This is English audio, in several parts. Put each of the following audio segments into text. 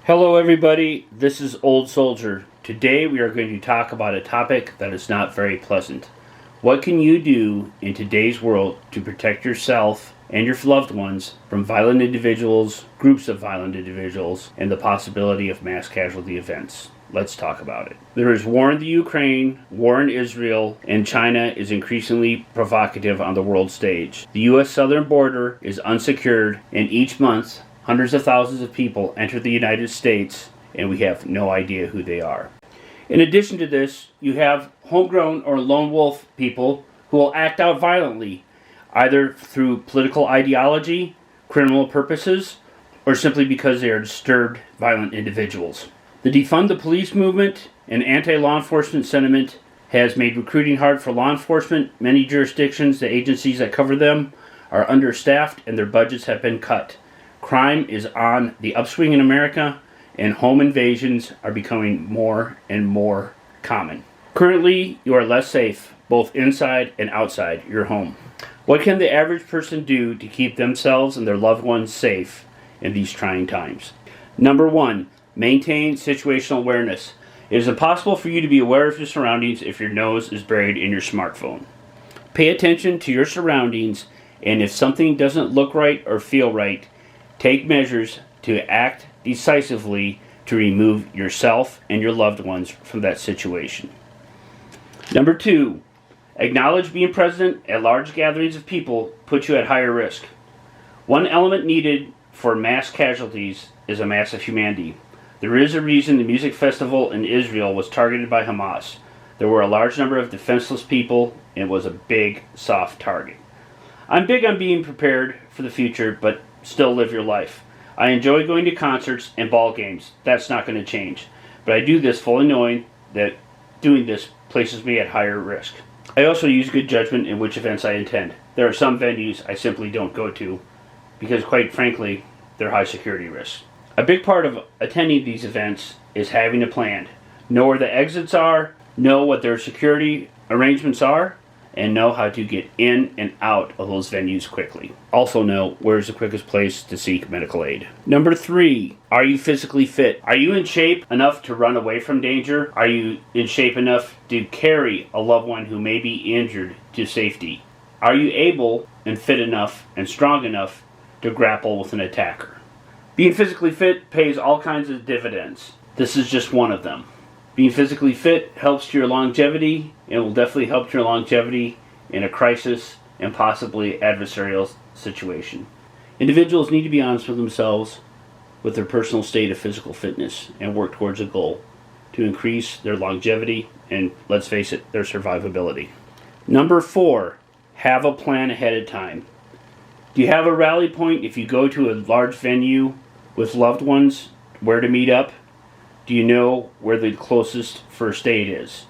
Hello, everybody. This is Old Soldier. Today we are going to talk about a topic that is not very pleasant. What can you do in today's world to protect yourself and your loved ones from violent individuals, groups of violent individuals, and the possibility of mass casualty events? Let's talk about it. There is war in the Ukraine, war in Israel, and China is increasingly provocative on the world stage. The U.S. southern border is unsecured, and each month hundreds of thousands of people enter the United States, and we have no idea who they are. In addition to this, you have homegrown or lone wolf people who will act out violently, either through political ideology, criminal purposes, or simply because they are disturbed, violent individuals. The defund the police movement and anti-law enforcement sentiment has made recruiting hard for law enforcement. Many jurisdictions, the agencies that cover them, are understaffed and their budgets have been cut. Crime is on the upswing in America, and home invasions are becoming more and more common. Currently, you are less safe, both inside and outside your home. What can the average person do to keep themselves and their loved ones safe in these trying times? Number one, maintain situational awareness. It is impossible for you to be aware of your surroundings if your nose is buried in your smartphone. Pay attention to your surroundings, and if something doesn't look right or feel right, take measures to act decisively to remove yourself and your loved ones from that situation. Number two, acknowledge being present at large gatherings of people puts you at higher risk. One element needed for mass casualties is a mass of humanity. There is a reason the music festival in Israel was targeted by Hamas. There were a large number of defenseless people, and it was a big, soft target. I'm big on being prepared for the future, but still live your life. I enjoy going to concerts and ball games. That's not going to change. But I do this fully knowing that doing this places me at higher risk. I also use good judgment in which events I attend. There are some venues I simply don't go to because, quite frankly, they're high security risks. A big part of attending these events is having a plan. Know where the exits are, know what their security arrangements are, and know how to get in and out of those venues quickly. Also know where's the quickest place to seek medical aid. Number three, are you physically fit? Are you in shape enough to run away from danger? Are you in shape enough to carry a loved one who may be injured to safety? Are you able and fit enough and strong enough to grapple with an attacker? Being physically fit pays all kinds of dividends. This is just one of them. Being physically fit helps your longevity, and will definitely help your longevity in a crisis and possibly adversarial situation. Individuals need to be honest with themselves with their personal state of physical fitness and work towards a goal to increase their longevity and, let's face it, their survivability. Number four, have a plan ahead of time. Do you have a rally point if you go to a large venue with loved ones, where to meet up? Do you know where the closest first aid is?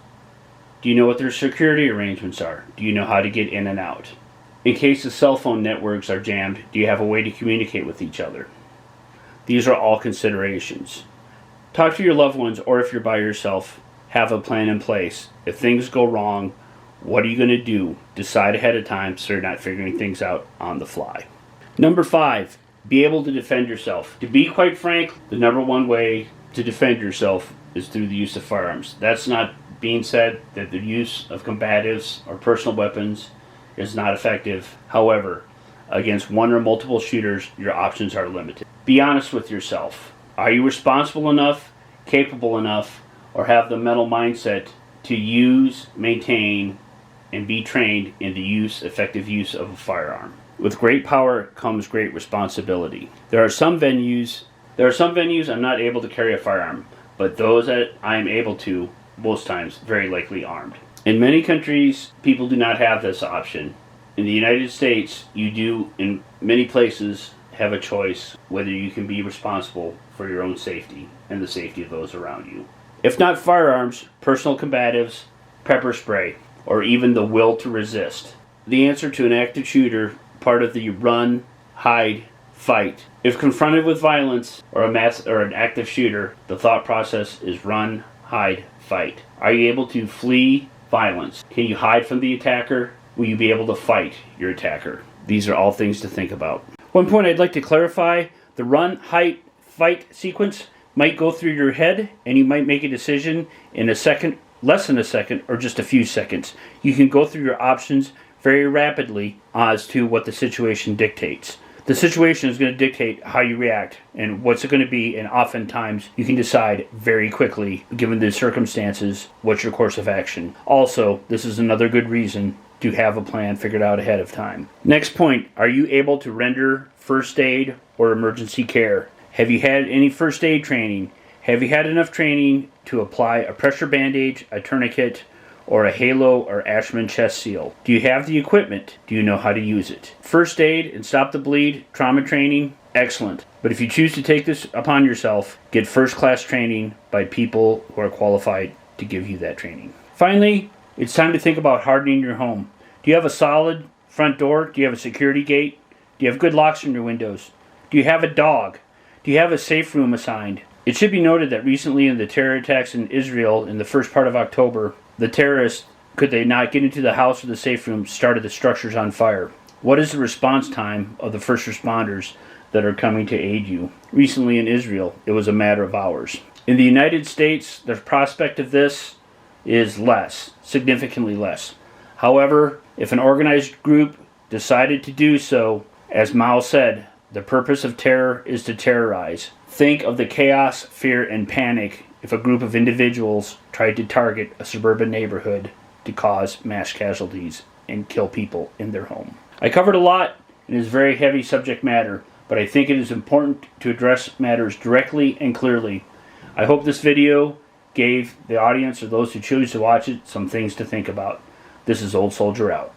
Do you know what their security arrangements are? Do you know how to get in and out? In case the cell phone networks are jammed, do you have a way to communicate with each other? These are all considerations. Talk to your loved ones, or if you're by yourself, have a plan in place. If things go wrong, what are you going to do? Decide ahead of time so you're not figuring things out on the fly. Number five, be able to defend yourself. To be quite frank, the number one way to defend yourself is through the use of firearms. That's not being said that the use of combatives or personal weapons is not effective. However, against one or multiple shooters, your options are limited. Be honest with yourself. Are you responsible enough, capable enough, or have the mental mindset to use, maintain, and be trained in the effective use of a firearm? With great power comes great responsibility. There are some venues I'm not able to carry a firearm, but those that I'm able to, most times, very likely armed. In many countries, people do not have this option. In the United States, you do, in many places, have a choice whether you can be responsible for your own safety and the safety of those around you. If not firearms, personal combatives, pepper spray, or even the will to resist. The answer to an active shooter, part of the run, hide, fight. If confronted with violence or an active shooter, the thought process is run, hide, fight. Are you able to flee violence? Can you hide from the attacker? Will you be able to fight your attacker? These are all things to think about. One point I'd like to clarify, the run, hide, fight sequence might go through your head, and you might make a decision in a second, less than a second, or just a few seconds. You can go through your options very rapidly as to what the situation dictates. The situation is going to dictate how you react and what's it going to be, and oftentimes you can decide very quickly, given the circumstances, what's your course of action. Also, this is another good reason to have a plan figured out ahead of time. Next point, are you able to render first aid or emergency care? Have you had any first aid training? Have you had enough training to apply a pressure bandage, a tourniquet, or a halo or Ashman chest seal? Do you have the equipment? Do you know how to use it? First aid and stop the bleed, trauma training, excellent. But if you choose to take this upon yourself, get first class training by people who are qualified to give you that training. Finally, it's time to think about hardening your home. Do you have a solid front door? Do you have a security gate? Do you have good locks on your windows? Do you have a dog? Do you have a safe room assigned? It should be noted that recently in the terror attacks in Israel in the first part of October, the terrorists, could they not get into the house or the safe room, started the structures on fire. What is the response time of the first responders that are coming to aid you? Recently in Israel, it was a matter of hours. In the United States, the prospect of this is less, significantly less. However, if an organized group decided to do so, as Mao said, the purpose of terror is to terrorize. Think of the chaos, fear, and panic if a group of individuals tried to target a suburban neighborhood to cause mass casualties and kill people in their home. I covered a lot, and it is very heavy subject matter, but I think it is important to address matters directly and clearly. I hope this video gave the audience or those who choose to watch it some things to think about. This is Old Soldier out.